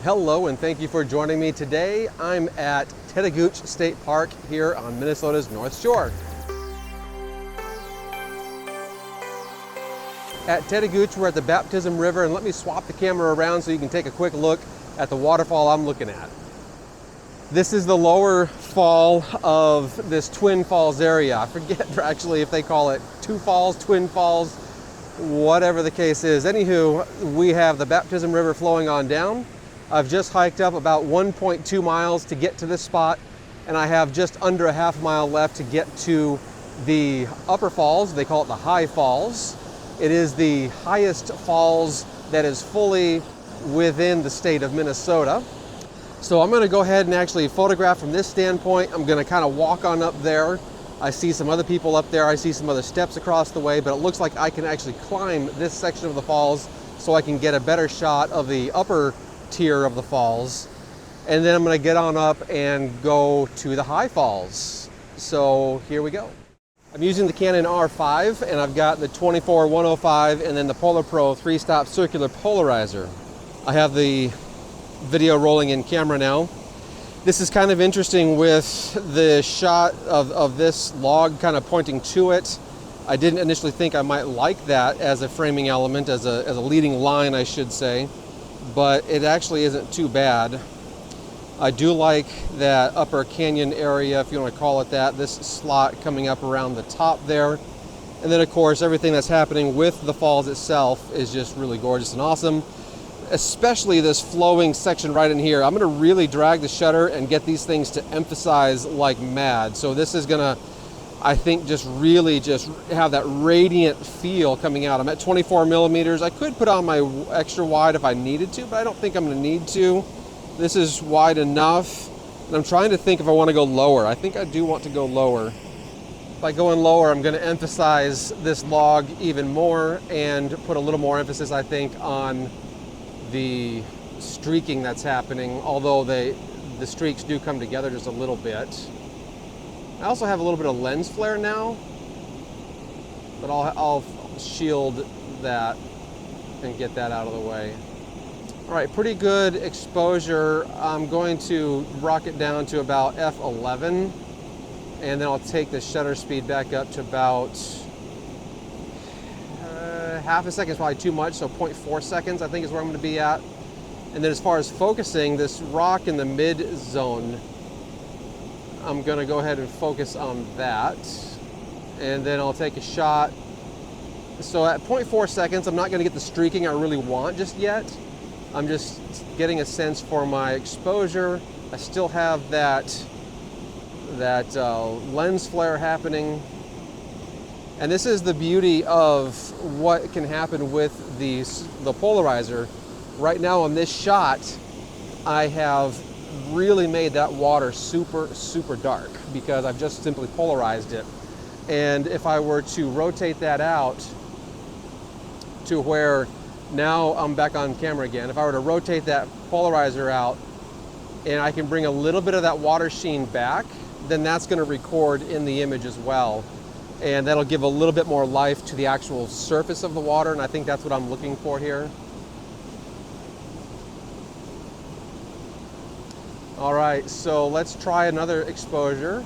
Hello and thank you for joining me today. I'm at Tettegouche State Park here on Minnesota's North Shore. At Tettegouche, we're at the Baptism River, and let me swap the camera around so you can take a quick look at the waterfall I'm looking at. This is the lower fall of this Twin Falls area. I forget actually if they call it Two Falls, Twin Falls, whatever the case is. Anywho, we have the Baptism River flowing on down. I've just hiked up about 1.2 miles to get to this spot, and I have just under a half mile left to get to the upper falls. They call it the High Falls. It is the highest falls that is fully within the state of Minnesota. So I'm going to go ahead and actually photograph from this standpoint. I'm going to kind of walk on up there. I see some other people up there. I see some other steps across the way, but it looks like I can actually climb this section of the falls so I can get a better shot of the upper tier of the falls. And then I'm going to get on up and go to the High Falls. So here we go. I'm using the Canon R5, and I've got the 24-105 and then the Polar Pro 3-stop circular polarizer. I have the video rolling in camera now. This is kind of interesting with the shot of this log kind of pointing to it. I didn't initially think I might like that as a framing element, as a leading line, I should say, but it actually isn't too bad. I do like that upper canyon area, if you want to call it that, this slot coming up around the top there. And then of course everything that's happening with the falls itself is just really gorgeous and awesome. Especially this flowing section right in here. I'm going to really drag the shutter and get these things to emphasize like mad. So this is going to, I think, just really just have that radiant feel coming out. I'm at 24 millimeters. I could put on my extra wide if I needed to, but I don't think I'm going to need to. This is wide enough. And I'm trying to think if I want to go lower. I think I do want to go lower. By going lower, I'm going to emphasize this log even more and put a little more emphasis, I think, on the streaking that's happening, although the streaks do come together just a little bit. I also have a little bit of lens flare now, but I'll shield that and get that out of the way. All right, pretty good exposure. I'm going to rock it down to about f11, and then I'll take the shutter speed back up to about half a second is probably too much, so 0.4 seconds I think is where I'm going to be at. And then as far as focusing, this rock in the mid zone, I'm going to go ahead and focus on that, and then I'll take a shot. So at 0.4 seconds, I'm not going to get the streaking I really want just yet. I'm just getting a sense for my exposure. I still have that lens flare happening. And this is the beauty of what can happen with the polarizer. Right now on this shot, I have really made that water super, super dark because I've just simply polarized it. And if I were to rotate that out to where now I'm back on camera again, if I were to rotate that polarizer out and I can bring a little bit of that water sheen back, then that's going to record in the image as well. And that'll give a little bit more life to the actual surface of the water, and I think that's what I'm looking for here. All right, so let's try another exposure.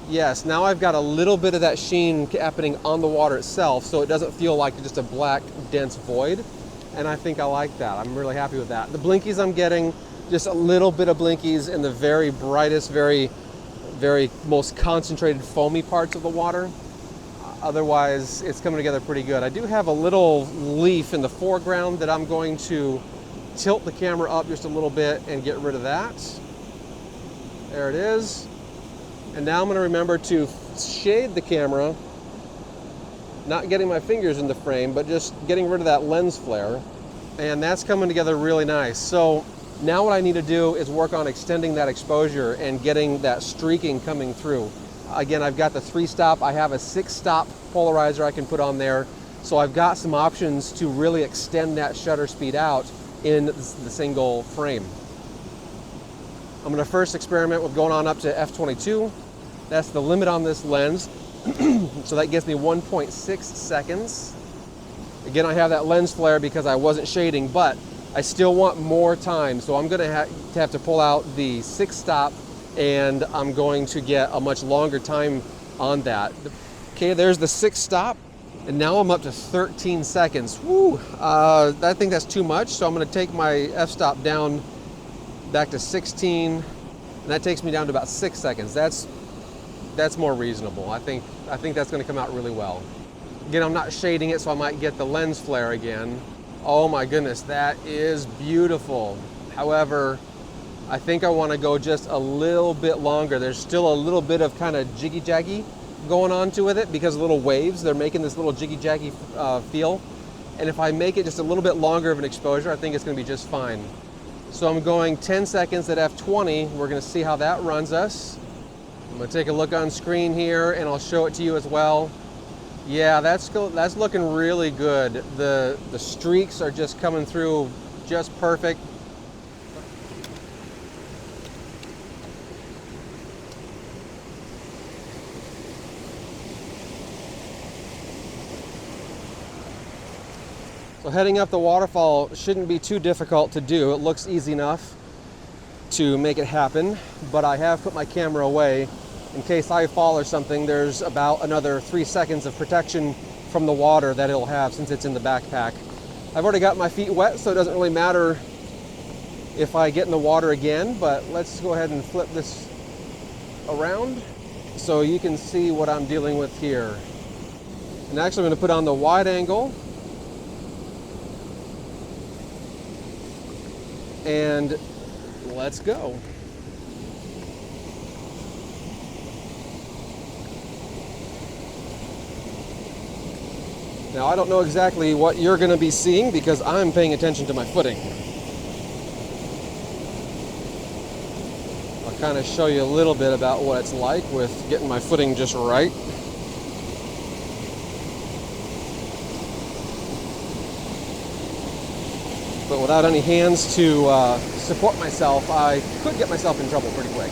Yes, now I've got a little bit of that sheen happening on the water itself, so it doesn't feel like just a black, dense void, and I think I like that. I'm really happy with that. The blinkies I'm getting, just a little bit of blinkies in the very brightest, very most concentrated foamy parts of the water. Otherwise, it's coming together pretty good. I do have a little leaf in the foreground that I'm going to tilt the camera up just a little bit and get rid of that. There it is. And now I'm going to remember to shade the camera, not getting my fingers in the frame, but just getting rid of that lens flare. And that's coming together really nice. So now what I need to do is work on extending that exposure and getting that streaking coming through. Again, I've got the 3-stop. I have a 6-stop polarizer I can put on there. So I've got some options to really extend that shutter speed out in the single frame. I'm going to first experiment with going on up to f22. That's the limit on this lens. So that gives me 1.6 seconds. Again, I have that lens flare because I wasn't shading, but I still want more time, so I'm gonna have to pull out the 6-stop, and I'm going to get a much longer time on that. Okay, there's the 6-stop, and now I'm up to 13 seconds. Woo! I think that's too much, so I'm gonna take my f-stop down back to 16, and that takes me down to about 6 seconds. That's more reasonable. I think that's gonna come out really well. Again, I'm not shading it, so I might get the lens flare again. Oh my goodness, that is beautiful. However, I think I want to go just a little bit longer. There's still a little bit of kind of jiggy-jaggy going on to with it because of little waves. They're making this little jiggy-jaggy feel. And if I make it just a little bit longer of an exposure, I think it's going to be just fine. So I'm going 10 seconds at f20. We're going to see how that runs us. I'm going to take a look on screen here, and I'll show it to you as well. Yeah, that's looking really good. The streaks are just coming through just perfect. So heading up the waterfall shouldn't be too difficult to do. It looks easy enough to make it happen, but I have put my camera away. In case I fall or something, there's about another 3 seconds of protection from the water that it'll have since it's in the backpack. I've already got my feet wet, so it doesn't really matter if I get in the water again, but let's go ahead and flip this around so you can see what I'm dealing with here. And actually I'm going to put on the wide angle, and let's go. Now, I don't know exactly what you're going to be seeing because I'm paying attention to my footing. I'll kind of show you a little bit about what it's like with getting my footing just right. But without any hands to support myself, I could get myself in trouble pretty quick.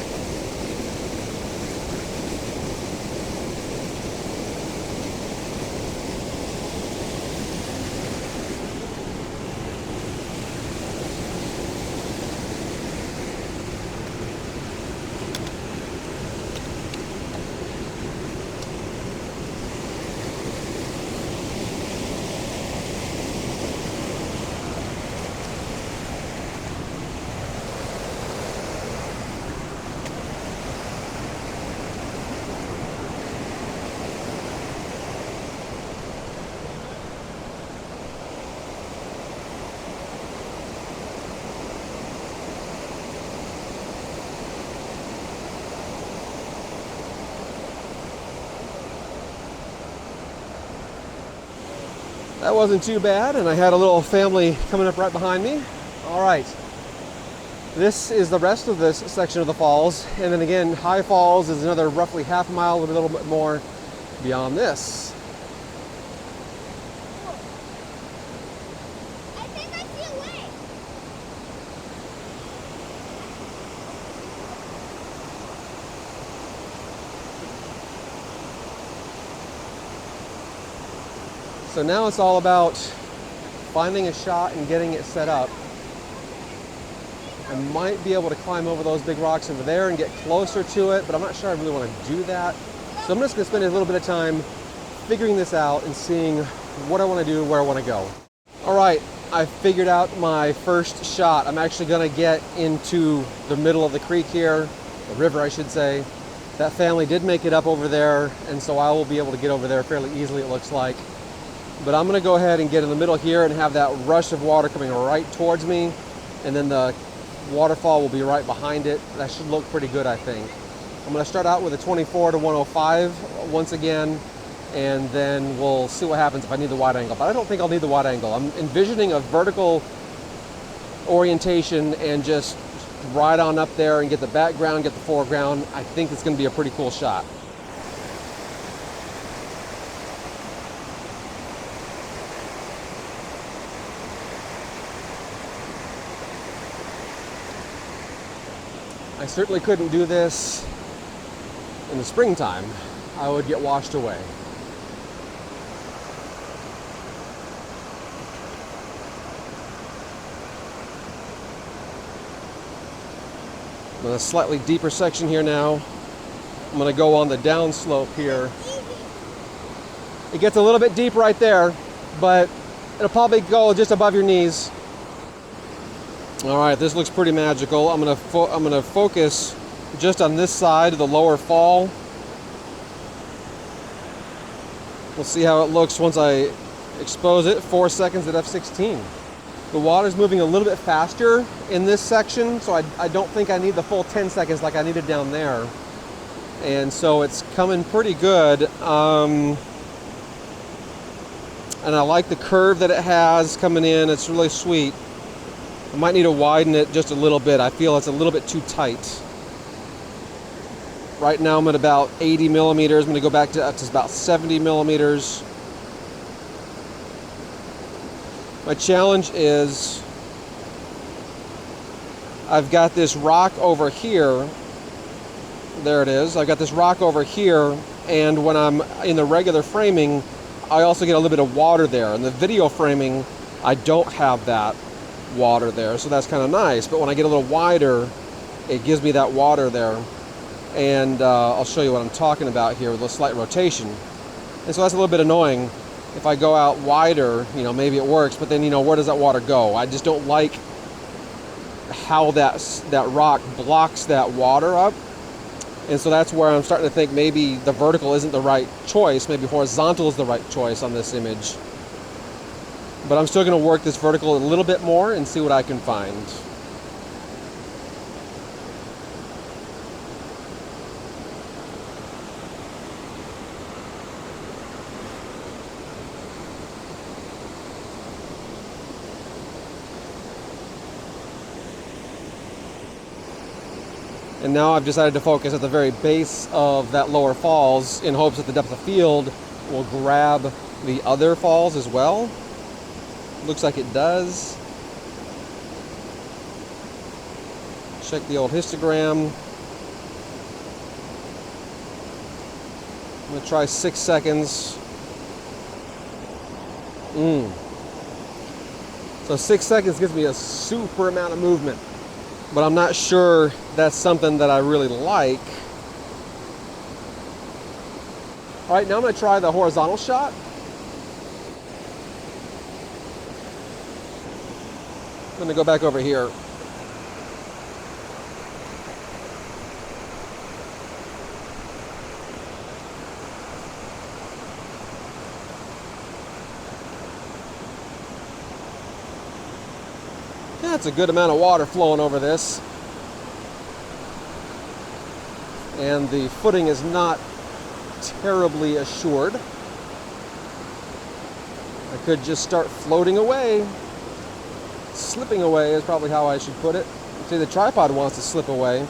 That wasn't too bad, and I had a little family coming up right behind me. All right, this is the rest of this section of the falls, and then again, High Falls is another roughly half a mile, a little bit more beyond this. I think I see a lake. So now it's all about finding a shot and getting it set up. I might be able to climb over those big rocks over there and get closer to it, but I'm not sure I really want to do that. So I'm just going to spend a little bit of time figuring this out and seeing what I want to do, where I want to go. All right, I figured out my first shot. I'm actually going to get into the middle of the creek here, the river I should say. That family did make it up over there, and so I will be able to get over there fairly easily, it looks like. But I'm going to go ahead and get in the middle here and have that rush of water coming right towards me, and then the waterfall will be right behind it. That should look pretty good, I think. I'm going to start out with a 24 to 105 once again, and then we'll see what happens if I need the wide angle. But I don't think I'll need the wide angle. I'm envisioning a vertical orientation and just ride on up there and get the background, get the foreground. I think it's going to be a pretty cool shot. I certainly couldn't do this in the springtime. I would get washed away. I'm in a slightly deeper section here now. I'm going to go on the downslope here. It gets a little bit deep right there, but it'll probably go just above your knees. All right, this looks pretty magical. I'm gonna focus just on this side of the lower fall. We'll see how it looks once I expose it. 4 seconds at f16. The water's moving a little bit faster in this section, so I don't think I need the full 10 seconds like I needed down there. And so it's coming pretty good. And I like the curve that it has coming in. It's really sweet. I might need to widen it just a little bit. I feel it's a little bit too tight. Right now I'm at about 80 millimeters. I'm going to go back to about 70 millimeters. My challenge is I've got this rock over here. There it is. I've got this rock over here, and when I'm in the regular framing, I also get a little bit of water there. In the video framing, I don't have that water there, so that's kind of nice. But when I get a little wider, it gives me that water there. And I'll show you what I'm talking about here with a slight rotation. And so that's a little bit annoying. If I go out wider, you know, maybe it works, but then, you know, where does that water go? I just don't like how that rock blocks that water up. And so that's where I'm starting to think maybe the vertical isn't the right choice. Maybe horizontal is the right choice on this image. But I'm still going to work this vertical a little bit more and see what I can find. And now I've decided to focus at the very base of that lower falls in hopes that the depth of field will grab the other falls as well. Looks like it does. Check the old histogram. I'm going to try 6 seconds. So 6 seconds gives me a super amount of movement. But I'm not sure that's something that I really like. All right, now I'm going to try the horizontal shot. I'm going to go back over here. That's a good amount of water flowing over this. And the footing is not terribly assured. I could just start floating away. Slipping away is probably how I should put it. See, the tripod wants to slip away.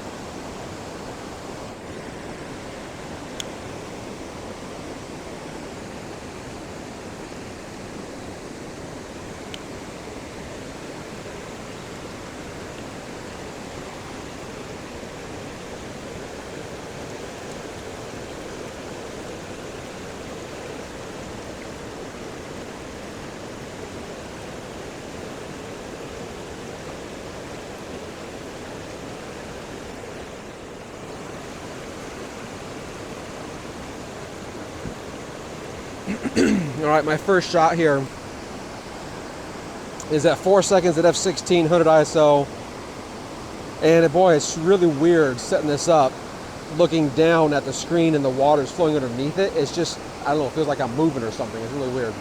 All right, my first shot here is at 4 seconds at f16, 100 ISO. And boy, it's really weird setting this up, looking down at the screen and the water's flowing underneath it. It's just, I don't know, it feels like I'm moving or something. It's really weird.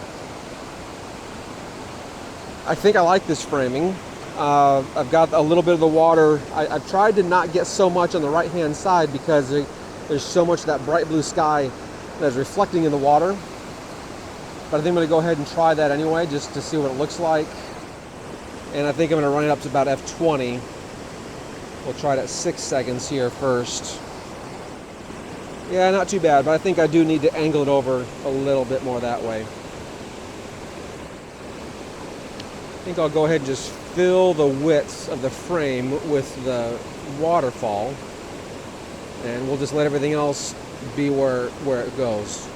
I think I like this framing. I've got a little bit of the water. I've tried to not get so much on the right-hand side because there's so much of that bright blue sky that is reflecting in the water. But I think I'm going to go ahead and try that anyway, just to see what it looks like. And I think I'm going to run it up to about f20. We'll try it at 6 seconds here first. Yeah, not too bad, but I think I do need to angle it over a little bit more that way. I think I'll go ahead and just fill the width of the frame with the waterfall. And we'll just let everything else be where it goes.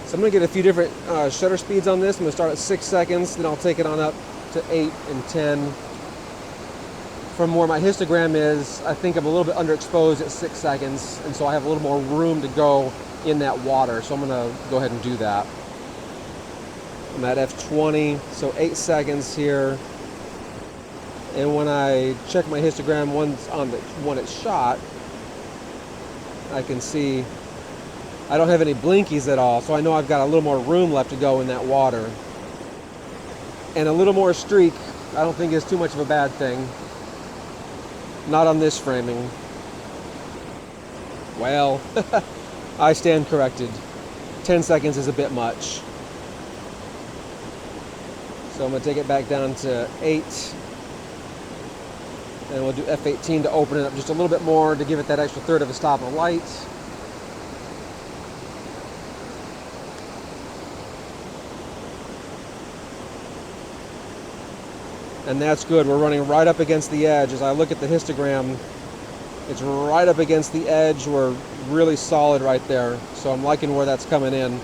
So I'm going to get a few different shutter speeds on this. I'm going to start at 6 seconds, then I'll take it on up to 8 and 10. from where my histogram is, I think I'm a little bit underexposed at 6 seconds, and so I have a little more room to go in that water. So I'm gonna go ahead and do that. I'm at F20, so 8 seconds here. And when I check my histogram once on the when it's shot, I can see I don't have any blinkies at all, so I know I've got a little more room left to go in that water. And a little more streak, I don't think is too much of a bad thing. Not on this framing. Well, I stand corrected. 10 seconds is a bit much. So I'm gonna take it back down to 8. And we'll do F18 to open it up just a little bit more to give it that extra third of a stop of light. And that's good. We're running right up against the edge. As I look at the histogram, it's right up against the edge. We're really solid right there. So I'm liking where that's coming in.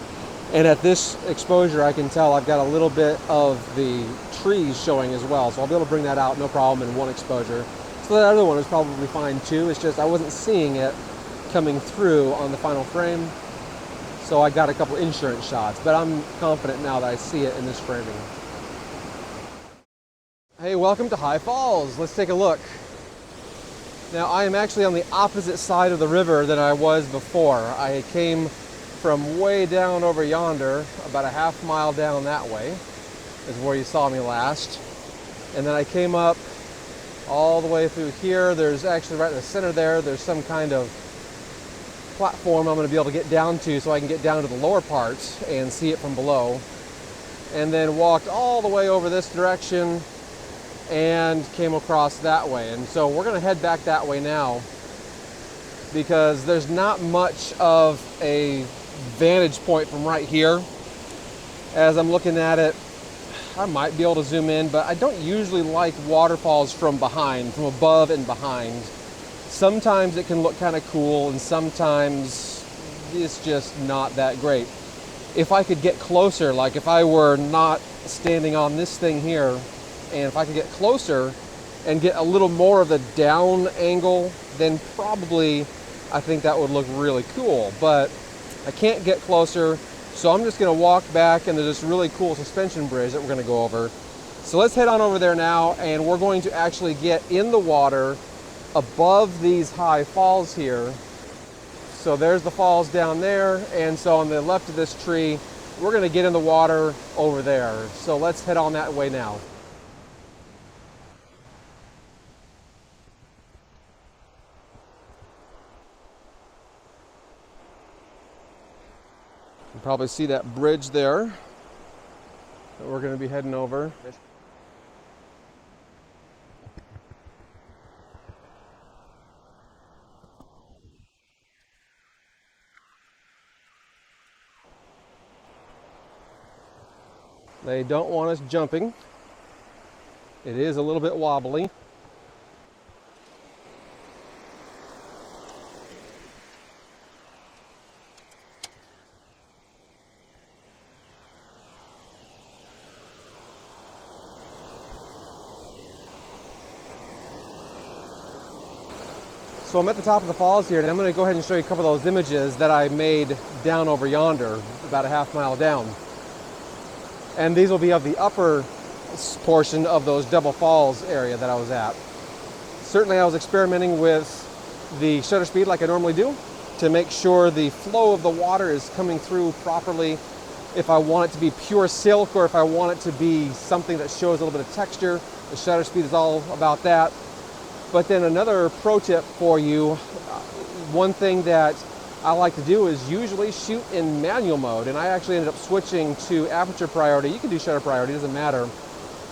And at this exposure, I can tell I've got a little bit of the trees showing as well. So I'll be able to bring that out, no problem, in one exposure. So that other one is probably fine too. It's just I wasn't seeing it coming through on the final frame. So I got a couple insurance shots, but I'm confident now that I see it in this framing. Hey, welcome to High Falls. Let's take a look. Now, I am actually on the opposite side of the river than I was before. I came from way down over yonder, about a half mile down that way, is where you saw me last. And then I came up all the way through here. There's actually right in the center there, there's some kind of platform I'm going to be able to get down to so I can get down to the lower parts and see it from below. And then walked all the way over this direction and came across that way. And so we're going to head back that way now because there's not much of a vantage point from right here. As I'm looking at it, I might be able to zoom in, but I don't usually like waterfalls from behind, from above and behind. Sometimes it can look kind of cool and sometimes it's just not that great. If I could get closer, like if I were not standing on this thing here, and if I could get closer and get a little more of the down angle, then probably I think that would look really cool. But I can't get closer, so I'm just gonna walk back into this really cool suspension bridge that we're gonna go over. So let's head on over there now, and we're going to actually get in the water above these high falls here. So there's the falls down there, and so on the left of this tree, we're gonna get in the water over there. So let's head on that way now. You can probably see that bridge there that we're going to be heading over. They don't want us jumping. It is a little bit wobbly. So I'm at the top of the falls here, and I'm going to go ahead and show you a couple of those images that I made down over yonder, about a half mile down. And these will be of the upper portion of those double falls area that I was at. Certainly I was experimenting with the shutter speed like I normally do to make sure the flow of the water is coming through properly. If I want it to be pure silk or if I want it to be something that shows a little bit of texture, the shutter speed is all about that. But then another pro tip for you, one thing that I like to do is usually shoot in manual mode, and I actually ended up switching to aperture priority. You can do shutter priority, it doesn't matter,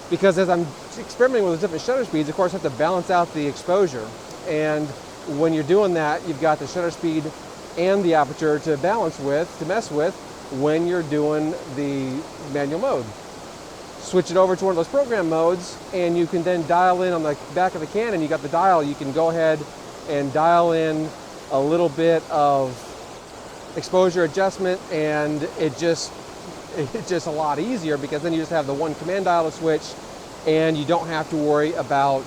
because as I'm experimenting with different shutter speeds, of course I have to balance out the exposure, and when you're doing that, you've got the shutter speed and the aperture to balance with, to mess with, when you're doing the manual mode. Switch it over to one of those program modes, and you can then dial in on the back of the Canon. You got the dial, you can go ahead and dial in a little bit of exposure adjustment, and it's just a lot easier because then you just have the one command dial to switch, and you don't have to worry about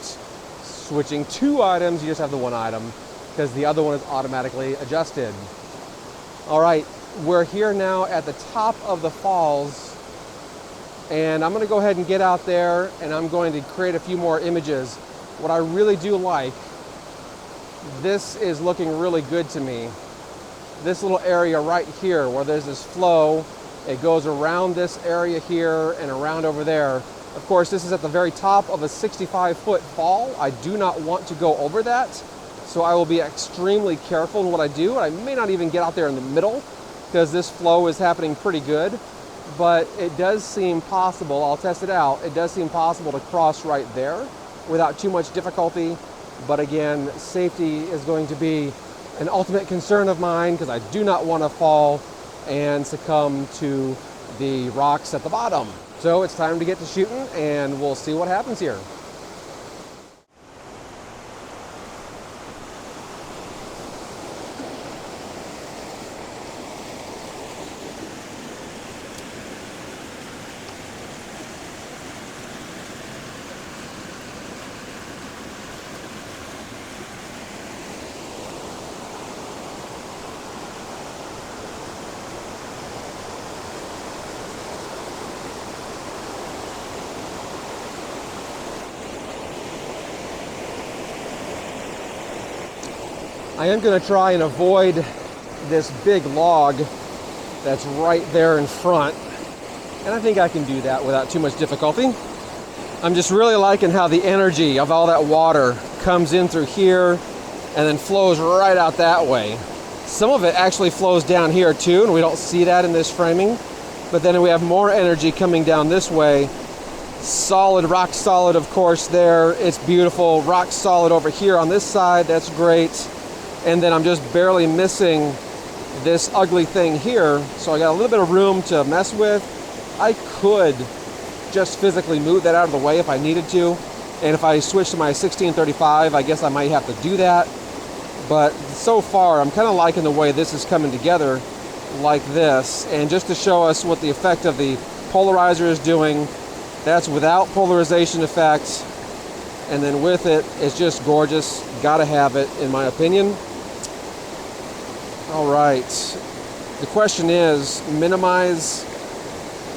switching 2 items, you just have the 1 item because the other one is automatically adjusted. All right, we're here now at the top of the falls, and I'm gonna go ahead and get out there and I'm going to create a few more images. What I really do like, this is looking really good to me. This little area right here where there's this flow, it goes around this area here and around over there. Of course, this is at the very top of a 65-foot fall. I do not want to go over that, so I will be extremely careful in what I do. I may not even get out there in the middle because this flow is happening pretty good, but it does seem possible, I'll test it out, it does seem possible to cross right there without too much difficulty. But again, safety is going to be an ultimate concern of mine because I do not want to fall and succumb to the rocks at the bottom. So it's time to get to shooting and we'll see what happens here. I am going to try and avoid this big log that's right there in front, and I think I can do that without too much difficulty. I'm just really liking how the energy of all that water comes in through here and then flows right out that way. Some of it actually flows down here too, and we don't see that in this framing, but then we have more energy coming down this way. Solid, rock solid, of course, there. It's beautiful. Rock solid over here on this side. That's great. And then I'm just barely missing this ugly thing here. So I got a little bit of room to mess with. I could just physically move that out of the way if I needed to. And if I switch to my 1635, I guess I might have to do that. But so far, I'm kind of liking the way this is coming together like this. And just to show us what the effect of the polarizer is doing, that's without polarization effect. And then with it, it's just gorgeous. Gotta have it, in my opinion. All right, the question is minimize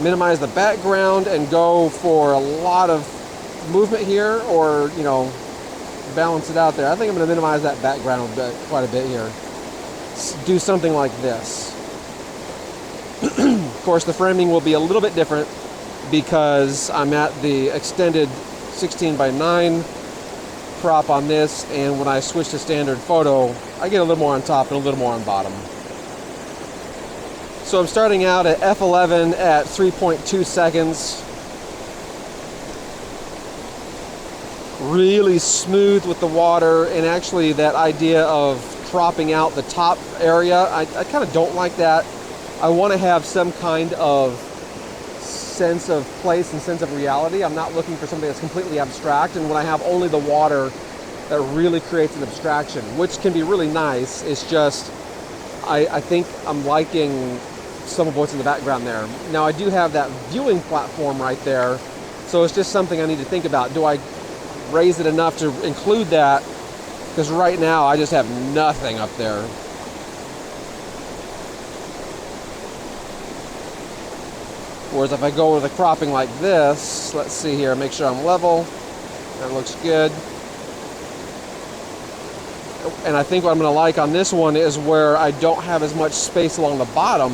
the background and go for a lot of movement here, or, you know, balance it out there. I think I'm going to minimize that background quite a bit here. Do something like this. Of course, the framing will be a little bit different because I'm at the extended 16:9 crop on this, and when I switch to standard photo, I get a little more on top and a little more on bottom. So I'm starting out at f11 at 3.2 seconds. Really smooth with the water, and actually that idea of cropping out the top area, I kind of don't like that. I want to have some kind of sense of place and sense of reality. I'm not looking for something that's completely abstract, and when I have only the water, that really creates an abstraction, which can be really nice. It's just, I think I'm liking some of what's in the background there. Now I do have that viewing platform right there, so it's just something I need to think about. Do I raise it enough to include that? Because right now I just have nothing up there. Whereas if I go with a cropping like this, let's see here, make sure I'm level. That looks good. And I think what I'm going to like on this one is where I don't have as much space along the bottom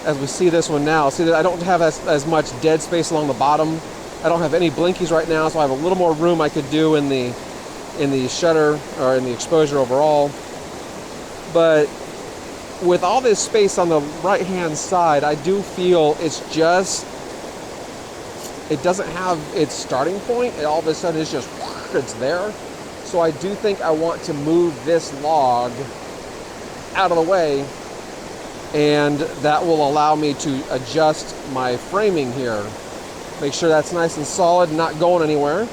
as we see this one now. See that I don't have as much dead space along the bottom. I don't have any blinkies right now, so I have a little more room I could do in the shutter or in the exposure overall. But with all this space on the right hand side, I do feel it doesn't have its starting point. And all of a sudden it's there. So I do think I want to move this log out of the way, and that will allow me to adjust my framing here. Make sure that's nice and solid, not going anywhere.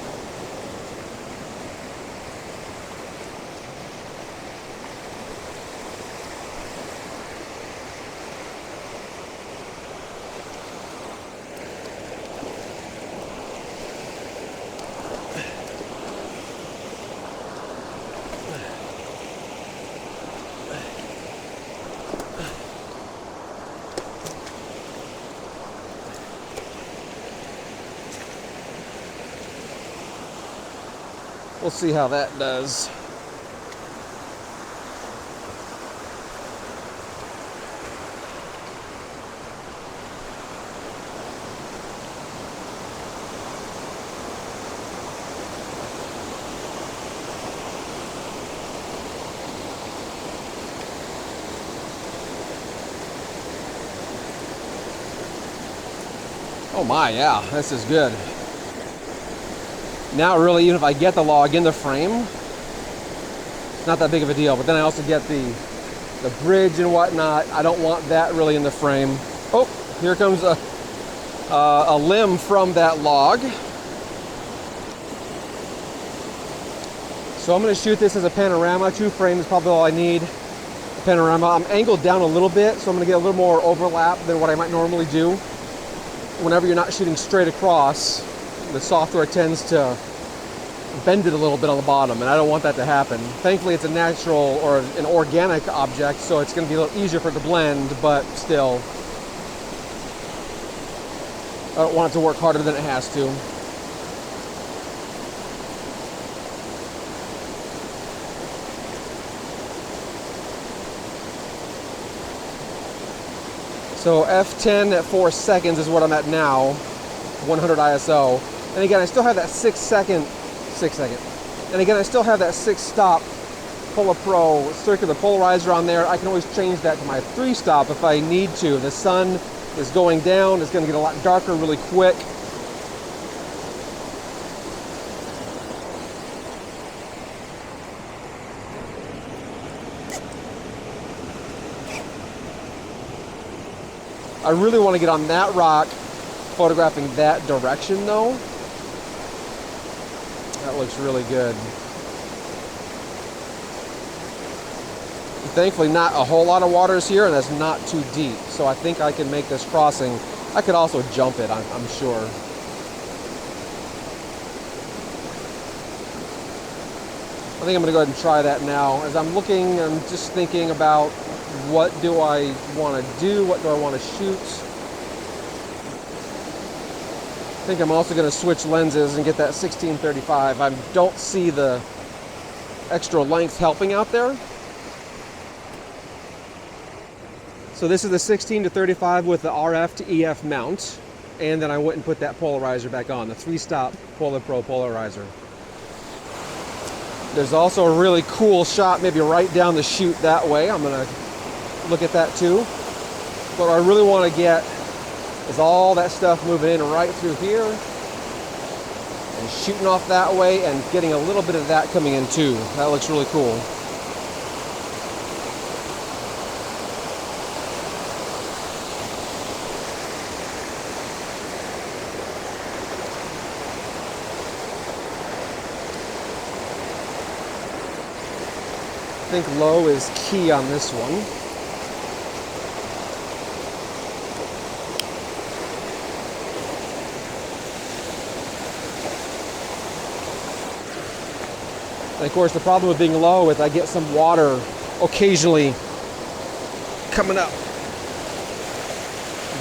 We'll see how that does. Oh my, yeah, this is good. Now really, even if I get the log in the frame, it's not that big of a deal. But then I also get the bridge and whatnot. I don't want that really in the frame. Oh, here comes a limb from that log. So I'm gonna shoot this as a panorama. 2 frames is probably all I need. A panorama. I'm angled down a little bit, so I'm gonna get a little more overlap than what I might normally do. Whenever you're not shooting straight across, the software tends to bend it a little bit on the bottom, and I don't want that to happen. Thankfully, it's a natural or an organic object, so it's going to be a little easier for it to blend, but still, I don't want it to work harder than it has to. So F10 at 4 seconds is what I'm at now, 100 ISO. And again, I still have that 6 second. And again, I still have that 6-stop Polar Pro circular polarizer on there. I can always change that to my 3-stop if I need to. The sun is going down, it's gonna get a lot darker really quick. I really want to get on that rock, photographing that direction though. That looks really good. Thankfully not a whole lot of water is here, and that's not too deep. So I think I can make this crossing. I could also jump it, I'm sure. I think I'm gonna go ahead and try that now. As I'm looking, I'm just thinking about what do I want to do? What do I want to shoot? I think I'm also going to switch lenses and get that 16-35. I don't see the extra length helping out there. So this is the 16-35 with the RF to EF mount. And then I went and put that polarizer back on, the 3-stop Polar Pro polarizer. There's also a really cool shot, maybe right down the chute that way. I'm going to look at that too. What I really want to get is all that stuff moving in right through here and shooting off that way and getting a little bit of that coming in too. That looks really cool. I think low is key on this one. And of course, the problem with being low is I get some water occasionally coming up,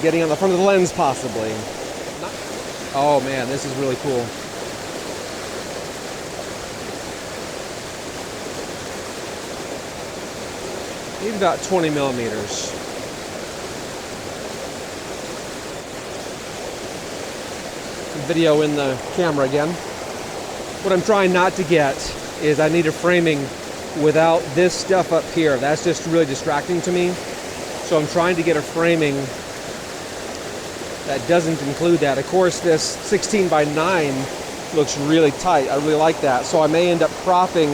getting on the front of the lens possibly. Oh man, this is really cool. Maybe about 20 millimeters. Video in the camera again. What I'm trying not to get is I need a framing without this stuff up here. That's just really distracting to me. So I'm trying to get a framing that doesn't include that. Of course, this 16:9 looks really tight. I really like that. So I may end up cropping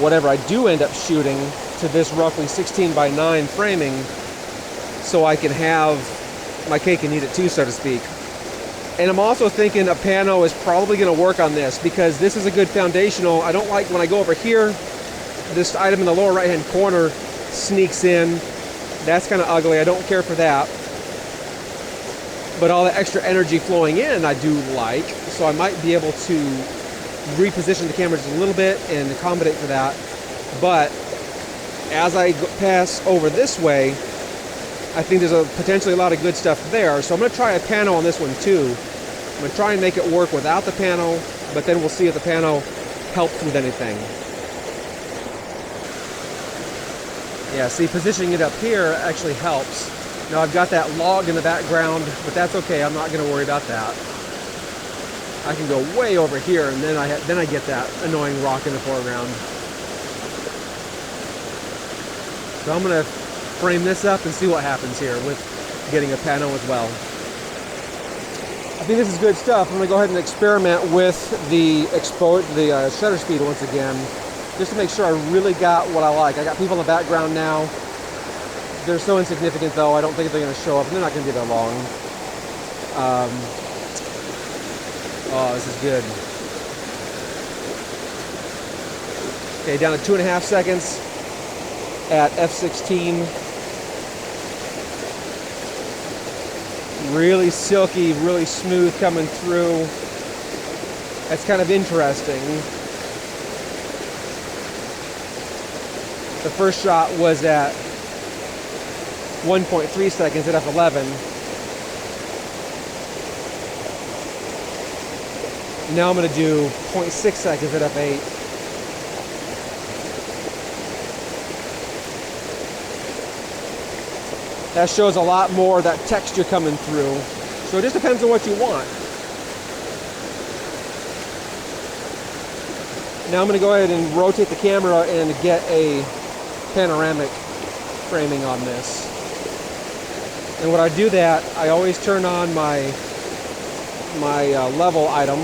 whatever I do end up shooting to this roughly 16:9 framing so I can have my cake and eat it too, so to speak. And I'm also thinking a pano is probably going to work on this because this is a good foundational. I don't like when I go over here, this item in the lower right hand corner sneaks in. That's kind of ugly. I don't care for that. But all the extra energy flowing in I do like. So I might be able to reposition the camera just a little bit and accommodate for that. But as I pass over this way, I think there's potentially a lot of good stuff there. So I'm going to try a pano on this one too. I'm going to try and make it work without the pano, but then we'll see if the pano helps with anything. Yeah, see, positioning it up here actually helps. Now I've got that log in the background, but that's okay. I'm not going to worry about that. I can go way over here, and then I get that annoying rock in the foreground. So I'm going to frame this up and see what happens here with getting a pano as well. I think this is good stuff. I'm going to go ahead and experiment with the shutter speed once again, just to make sure I really got what I like. I got people in the background now. They're so insignificant though, I don't think they're going to show up, and they're not going to be that long. Oh, this is good. Okay, down to 2.5 seconds at f16. Really silky, really smooth coming through. That's kind of interesting. The first shot was at 1.3 seconds at f11. Now I'm going to do 0.6 seconds at f8. That shows a lot more of that texture coming through. So it just depends on what you want. Now I'm going to go ahead and rotate the camera and get a panoramic framing on this. And when I do that, I always turn on my level item,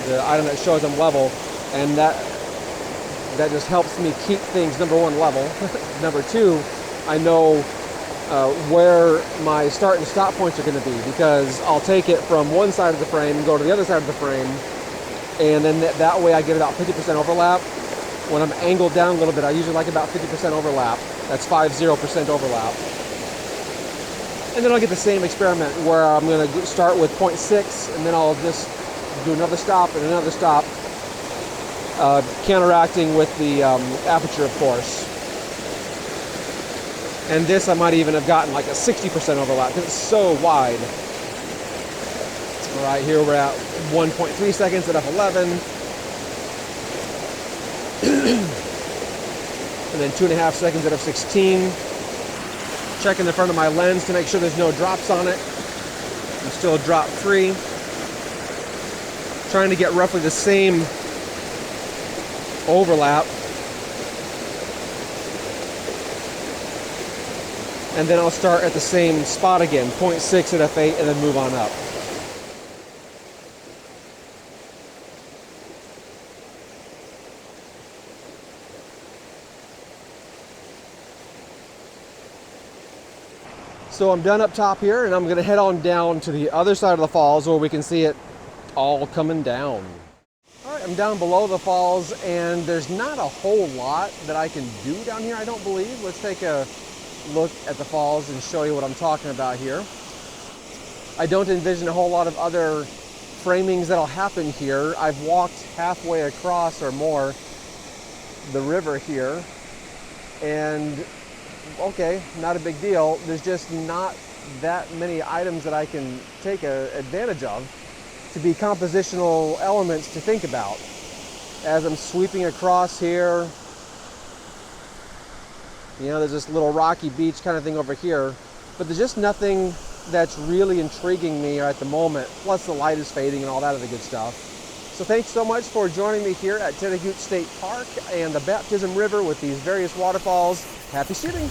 the item that shows them level, and that just helps me keep things, number one, level. Number two, I know where my start and stop points are going to be, because I'll take it from one side of the frame and go to the other side of the frame, and then that way I get about 50% overlap. When I'm angled down a little bit, I usually like about 50% overlap. That's 50% overlap. And then I'll get the same experiment where I'm going to start with 0.6, and then I'll just do another stop and another stop, counteracting with the aperture, of course. And this I might even have gotten like a 60% overlap because it's so wide. All right, here we're at 1.3 seconds at f11. And then 2.5 seconds at f16. Checking the front of my lens to make sure there's no drops on it. I'm still drop free. Trying to get roughly the same overlap. And then I'll start at the same spot again, 0.6 at f8, and then move on up. So I'm done up top here, and I'm going to head on down to the other side of the falls where we can see it all coming down. All right, I'm down below the falls, and there's not a whole lot that I can do down here, I don't believe. Let's take a look at the falls and show you what I'm talking about here. I don't envision a whole lot of other framings that'll happen here. I've walked halfway across or more the river here, and okay, not a big deal. There's just not that many items that I can take advantage of to be compositional elements to think about. As I'm sweeping across here, you know, there's this little rocky beach kind of thing over here, but there's just nothing that's really intriguing me at the moment. Plus the light is fading and all that other good stuff. So thanks so much for joining me here at Tettegouche State Park and the Baptism River with these various waterfalls. Happy shooting!